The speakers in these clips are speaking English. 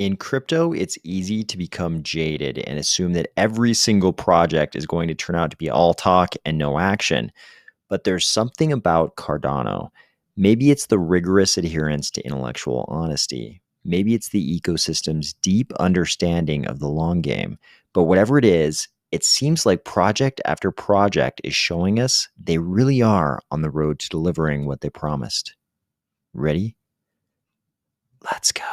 In crypto, it's easy to become jaded and assume that every single project is going to turn out to be all talk and no action. But there's something about Cardano. Maybe it's the rigorous adherence to intellectual honesty. Maybe it's the ecosystem's deep understanding of the long game. But whatever it is, it seems like project after project is showing us they really are on the road to delivering what they promised. Ready? Let's go.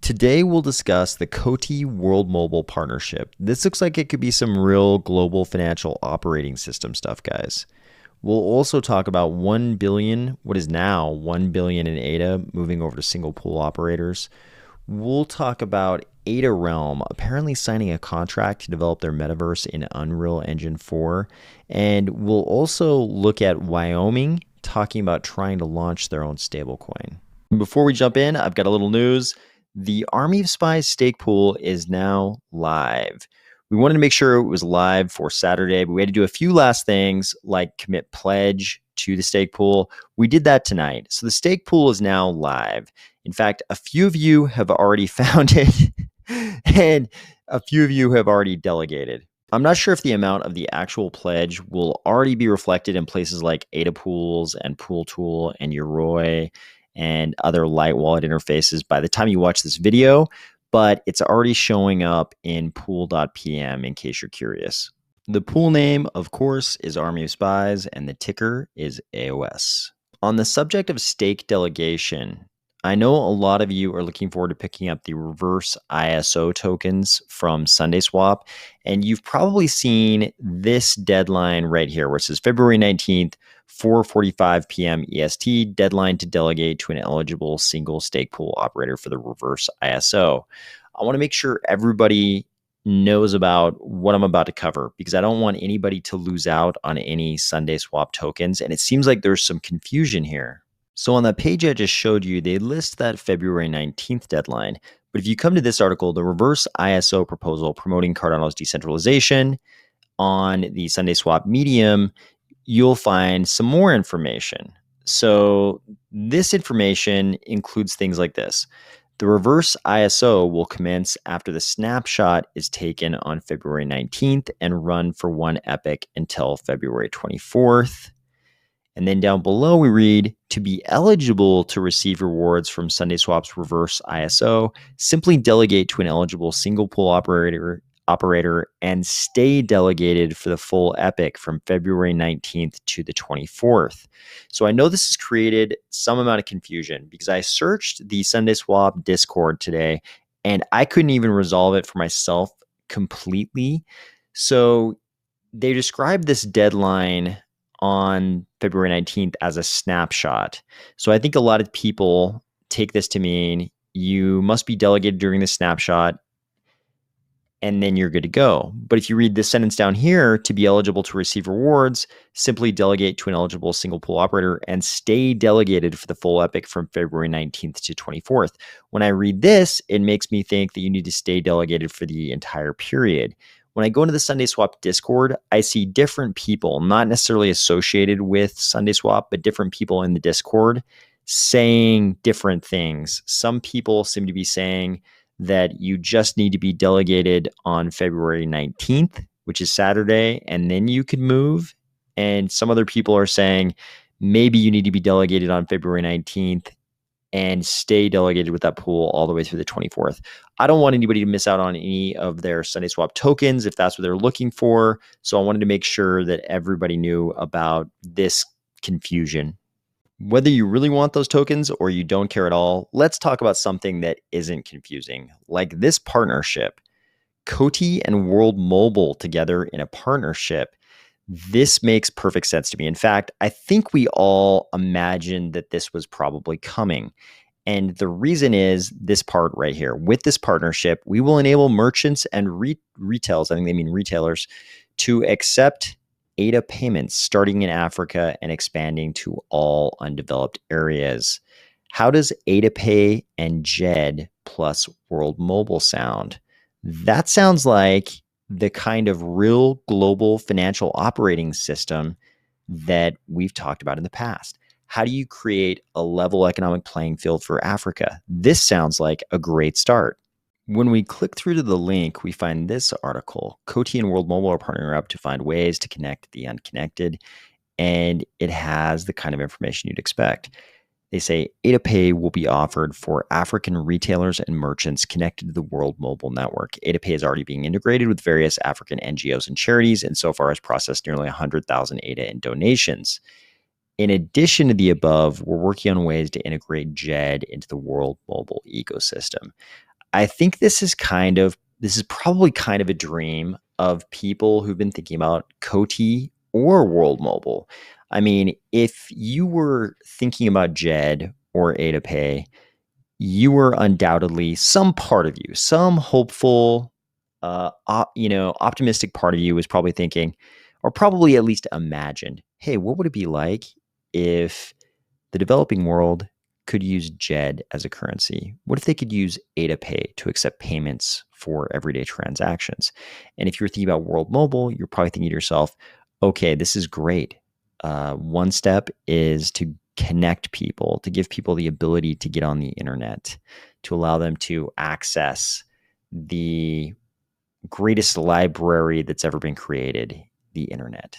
Today, we'll discuss the Coti-World Mobile Partnership. This looks like it could be some real global financial operating system stuff, guys. We'll also talk about 1 billion, what is now 1 billion in ADA, moving over to single pool operators. We'll talk about ADA Realm apparently signing a contract to develop their metaverse in Unreal Engine 4. And we'll also look at Wyoming talking about trying to launch their own stablecoin. Before we jump in, I've got a little news. The Army of Spies Stakepool is now live. We wanted to make sure it was live for Saturday, but we had to do a few last things like commit pledge to the stake pool. We did that tonight. So the stake pool is now live. In fact, a few of you have already found it and a few of you have already delegated. I'm not sure if the amount of the actual pledge will already be reflected in places like ADA Pools and Pool Tool and Yoroi and other light wallet interfaces by the time you watch this video, but it's already showing up in pool.pm in case you're curious. The pool name, of course, is Army of Spies, and the ticker is AOS. On the subject of stake delegation, I know a lot of you are looking forward to picking up the reverse ISO tokens from SundaeSwap, and you've probably seen this deadline right here where it says February 19th, 4:45 p.m. EST, deadline to delegate to an eligible single stake pool operator for the reverse ISO. I want to make sure everybody knows about what I'm about to cover because I don't want anybody to lose out on any SundaeSwap tokens, and it seems like there's some confusion here. So on that page I just showed you, they list that February 19th deadline. But if you come to this article, the reverse ISO proposal promoting Cardano's decentralization on the SundaeSwap Medium, you'll find some more information. So this information includes things like this. The reverse ISO will commence after the snapshot is taken on February 19th and run for one epoch until February 24th. And then down below we read, to be eligible to receive rewards from SundaeSwap's reverse ISO, simply delegate to an eligible single pool operator and stay delegated for the full epoch from February 19th to the 24th. So I know this has created some amount of confusion because I searched the SundaeSwap Discord today and I couldn't even resolve it for myself completely. So they described this deadline on February 19th as a snapshot. So I think a lot of people take this to mean you must be delegated during the snapshot and then you're good to go. But if you read this sentence down here, to be eligible to receive rewards, simply delegate to an eligible single pool operator and stay delegated for the full epoch from February 19th to 24th. When I read this, it makes me think that you need to stay delegated for the entire period. When I go into the SundaeSwap Discord, I see different people, not necessarily associated with SundaeSwap, but different people in the Discord saying different things. Some people seem to be saying that you just need to be delegated on February 19th, which is Saturday, and then you can move. And some other people are saying maybe you need to be delegated on February 19th and stay delegated with that pool all the way through the 24th. I don't want anybody to miss out on any of their SundaeSwap tokens if that's what they're looking for. So I wanted to make sure that everybody knew about this confusion. Whether you really want those tokens or you don't care at all, let's talk about something that isn't confusing, like this partnership. Coti and World Mobile together in a partnership. This makes perfect sense to me. In fact, I think we all imagined that this was probably coming. And the reason is this part right here. With this partnership, we will enable merchants and retails, I think they mean retailers, to accept ADA payments starting in Africa and expanding to all undeveloped areas. How does ADA Pay and JED plus World Mobile sound? That sounds like the kind of real global financial operating system that we've talked about in the past? How do you create a level economic playing field for Africa? This sounds like a great start. When we click through to the link, we find this article. Coti and World Mobile are partnering up to find ways to connect the unconnected, and it has the kind of information you'd expect. They say AdaPay will be offered for African retailers and merchants connected to the World Mobile Network. AdaPay is already being integrated with various African NGOs and charities, and so far has processed nearly 100,000 ADA in donations. In addition to the above, we're working on ways to integrate JED into the World Mobile ecosystem. I think this is probably kind of a dream of people who've been thinking about Coti or World Mobile. I mean, if you were thinking about JED or AdaPay, you were undoubtedly some part of you, some hopeful, optimistic part of you was probably thinking, or probably at least imagined, hey, what would it be like if the developing world could use JED as a currency? What if they could use AdaPay to accept payments for everyday transactions? And if you're thinking about World Mobile, you're probably thinking to yourself, okay, this is great. One step is to connect people, to give people the ability to get on the internet, to allow them to access the greatest library that's ever been created, the internet.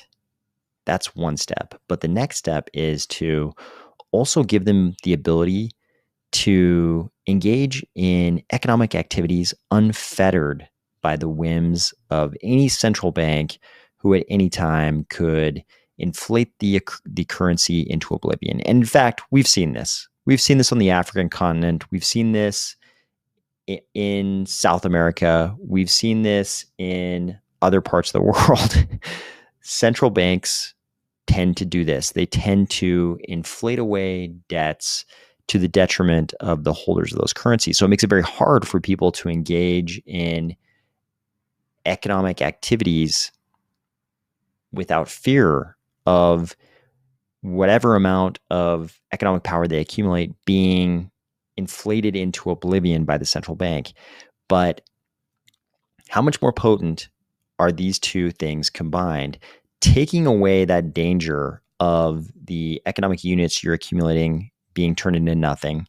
That's one step. But the next step is to also give them the ability to engage in economic activities unfettered by the whims of any central bank who at any time could inflate the currency into oblivion. And in fact, we've seen this. We've seen this on the African continent. We've seen this in South America. We've seen this in other parts of the world. Central banks tend to do this. They tend to inflate away debts to the detriment of the holders of those currencies. So it makes it very hard for people to engage in economic activities without fear of whatever amount of economic power they accumulate being inflated into oblivion by the central bank. But how much more potent are these two things combined, taking away that danger of the economic units you're accumulating being turned into nothing,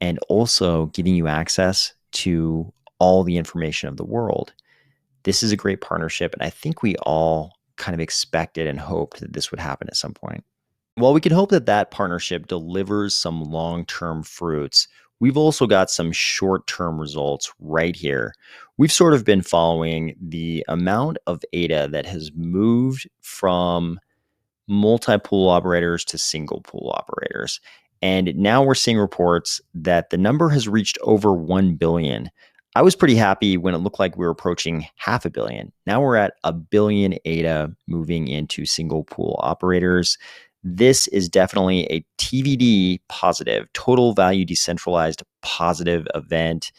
and also giving you access to all the information of the world? This is a great partnership, and I think we all kind of expected and hoped that this would happen at some point. While we can hope that that partnership delivers some long-term fruits, we've also got some short-term results right here. We've sort of been following the amount of ADA that has moved from multi-pool operators to single pool operators. And now we're seeing reports that the number has reached over 1 billion. I was pretty happy when it looked like we were approaching 500 million. Now we're at 1 billion ADA moving into single pool operators. This is definitely a TVD positive, total value decentralized positive event.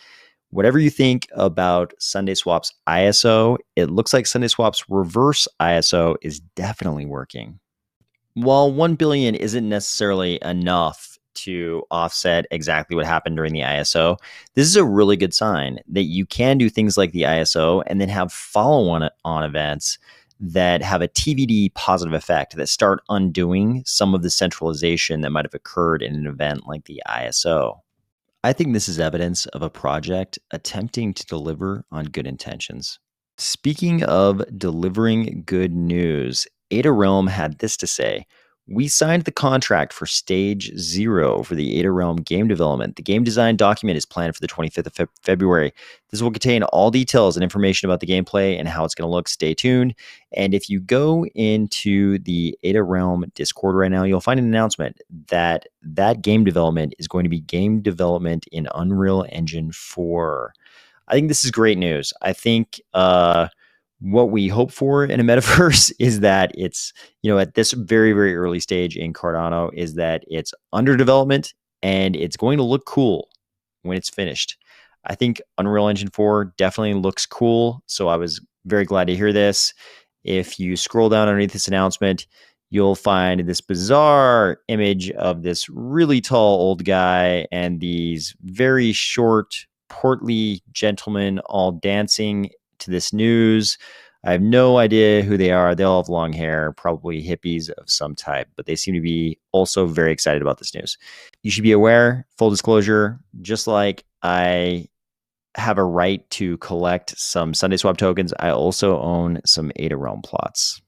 Whatever you think about SundaeSwap's ISO, it looks like SundaeSwap's reverse ISO is definitely working. While 1 billion isn't necessarily enough to offset exactly what happened during the ISO, this is a really good sign that you can do things like the ISO and then have follow-on events that have a TVD positive effect that start undoing some of the centralization that might have occurred in an event like the ISO. I think this is evidence of a project attempting to deliver on good intentions. Speaking of delivering good news, Ada Realm had this to say: "We signed the contract for Stage 0 for the Ada Realm game development. The game design document is planned for the 25th of February. This will contain all details and information about the gameplay and how it's going to look. Stay tuned." And if you go into the Ada Realm Discord right now, you'll find an announcement that that game development is going to be game development in Unreal Engine 4. I think this is great news. I think what we hope for in a metaverse is that it's, at this very, very early stage in Cardano, is that it's under development and it's going to look cool when it's finished. I think Unreal Engine 4 definitely looks cool. So I was very glad to hear this. If you scroll down underneath this announcement, you'll find this bizarre image of this really tall old guy and these very short, portly gentlemen all dancing to this news. I have no idea who they are. They all have long hair, probably hippies of some type, but they seem to be also very excited about this news. You should be aware, full disclosure, just like I have a right to collect some Sunday Swap tokens, I also own some Ada Realm plots.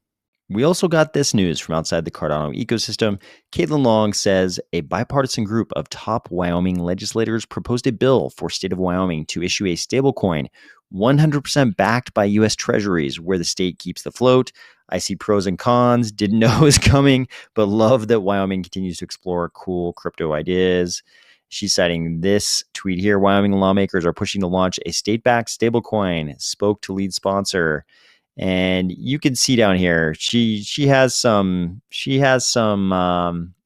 We also got this news from outside the Cardano ecosystem. Caitlin Long says a bipartisan group of top Wyoming legislators proposed a bill for state of Wyoming to issue a stablecoin 100% backed by U.S. treasuries where the state keeps the float. I see pros and cons, didn't know it was coming, but love that Wyoming continues to explore cool crypto ideas. She's citing this tweet here. Wyoming lawmakers are pushing to launch a state-backed stablecoin, spoke to lead sponsor. And you can see down here, she has some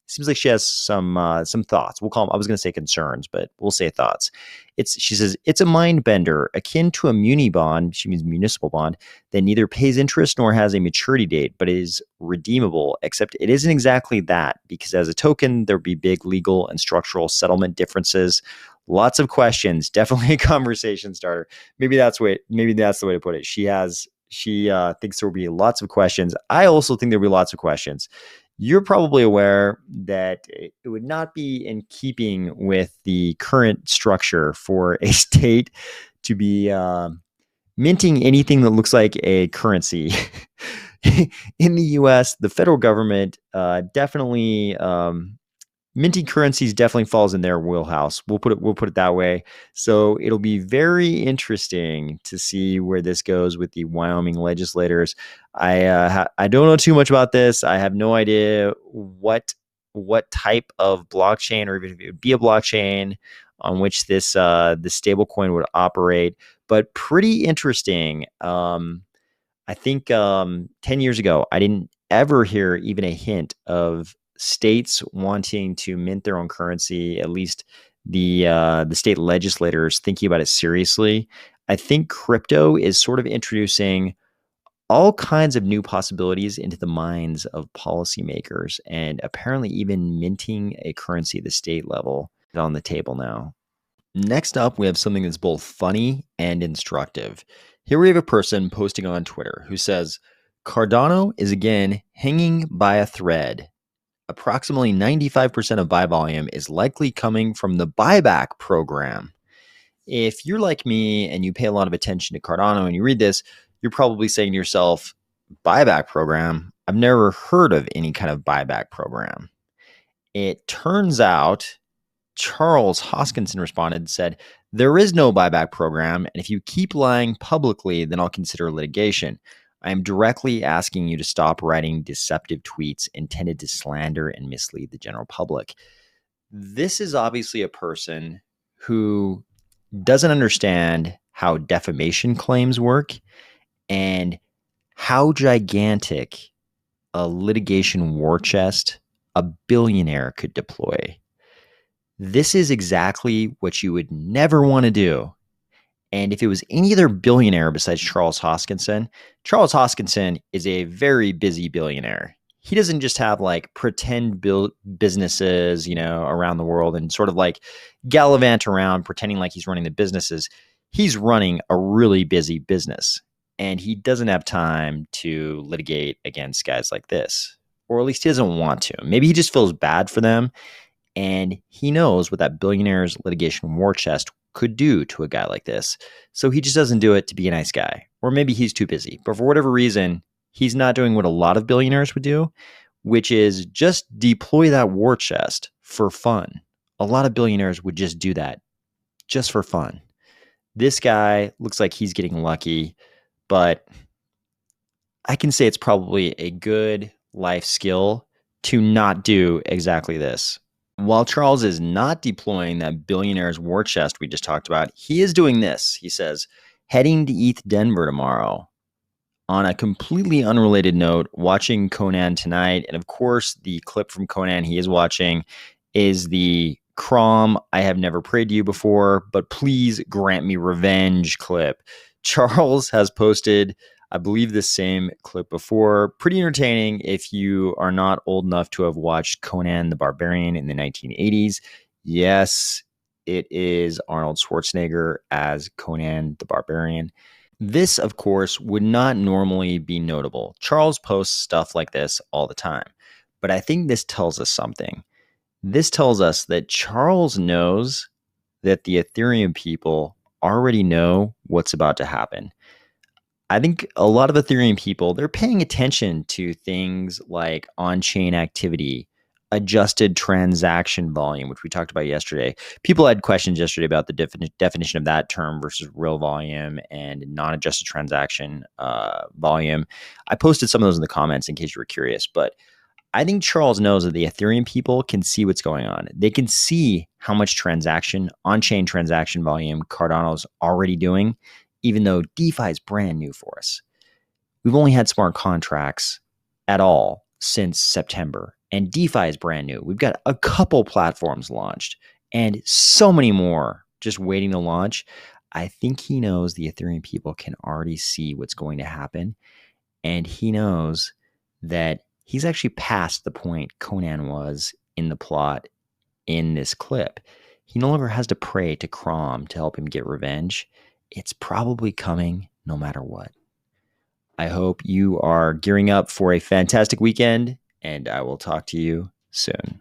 seems like she has some thoughts. We'll call them, I was going to say concerns, but we'll say thoughts. She says it's a mind bender akin to a muni bond. She means municipal bond that neither pays interest nor has a maturity date, but is redeemable. Except it isn't exactly that, because as a token, there'd be big legal and structural settlement differences. Lots of questions. Definitely a conversation starter. Maybe that's the way to put it. She thinks there will be lots of questions. I also think there will be lots of questions. You're probably aware that it would not be in keeping with the current structure for a state to be minting anything that looks like a currency. In the US, the federal government definitely minting currencies definitely falls in their wheelhouse. We'll put it that way. So it'll be very interesting to see where this goes with the Wyoming legislators. I don't know too much about this. I have no idea what type of blockchain, or even if it would be a blockchain on which this stablecoin would operate. But pretty interesting. I think 10 years ago, I didn't ever hear even a hint of states wanting to mint their own currency, at least the state legislators thinking about it seriously. I think crypto is sort of introducing all kinds of new possibilities into the minds of policymakers, and apparently even minting a currency at the state level is on the table now. Next up, we have something that's both funny and instructive. Here we have a person posting on Twitter who says, Cardano is again hanging by a thread. Approximately 95% of buy volume is likely coming from the buyback program. If you're like me and you pay a lot of attention to Cardano and you read this, you're probably saying to yourself, buyback program? I've never heard of any kind of buyback program. It turns out Charles Hoskinson responded and said, there is no buyback program, and if you keep lying publicly, then I'll consider litigation. I am directly asking you to stop writing deceptive tweets intended to slander and mislead the general public. This is obviously a person who doesn't understand how defamation claims work and how gigantic a litigation war chest a billionaire could deploy. This is exactly what you would never want to do. And if it was any other billionaire besides Charles Hoskinson is a very busy billionaire. He doesn't just have like pretend businesses, around the world and sort of like gallivant around pretending like he's running the businesses. He's running a really busy business, and he doesn't have time to litigate against guys like this, or at least he doesn't want to. Maybe he just feels bad for them, and he knows what that billionaire's litigation war chest could do to a guy like this. So he just doesn't do it to be a nice guy. Or maybe he's too busy. But for whatever reason, he's not doing what a lot of billionaires would do, which is just deploy that war chest for fun. A lot of billionaires would just do that just for fun. This guy looks like he's getting lucky, but I can say it's probably a good life skill to not do exactly this. While Charles is not deploying that billionaire's war chest we just talked about, he is doing this. He says, heading to ETH Denver tomorrow. On a completely unrelated note, watching Conan tonight, and of course the clip from Conan he is watching is the Crom, I have never prayed to you before, but please grant me revenge clip. Charles has posted, I believe, the same clip before. Pretty entertaining if you are not old enough to have watched Conan the Barbarian in the 1980s. Yes, it is Arnold Schwarzenegger as Conan the Barbarian. This, of course, would not normally be notable. Charles posts stuff like this all the time. But I think this tells us something. This tells us that Charles knows that the Ethereum people already know what's about to happen. I think a lot of Ethereum people, they're paying attention to things like on-chain activity, adjusted transaction volume, which we talked about yesterday. People had questions yesterday about the definition of that term versus real volume and non-adjusted transaction volume. I posted some of those in the comments in case you were curious, but I think Charles knows that the Ethereum people can see what's going on. They can see how much on-chain transaction volume Cardano's already doing, even though DeFi is brand new for us. We've only had smart contracts at all since September, and DeFi is brand new. We've got a couple platforms launched and so many more just waiting to launch. I think he knows the Ethereum people can already see what's going to happen, and he knows that he's actually past the point Conan was in the plot in this clip. He no longer has to pray to Crom to help him get revenge. It's probably coming no matter what. I hope you are gearing up for a fantastic weekend, and I will talk to you soon.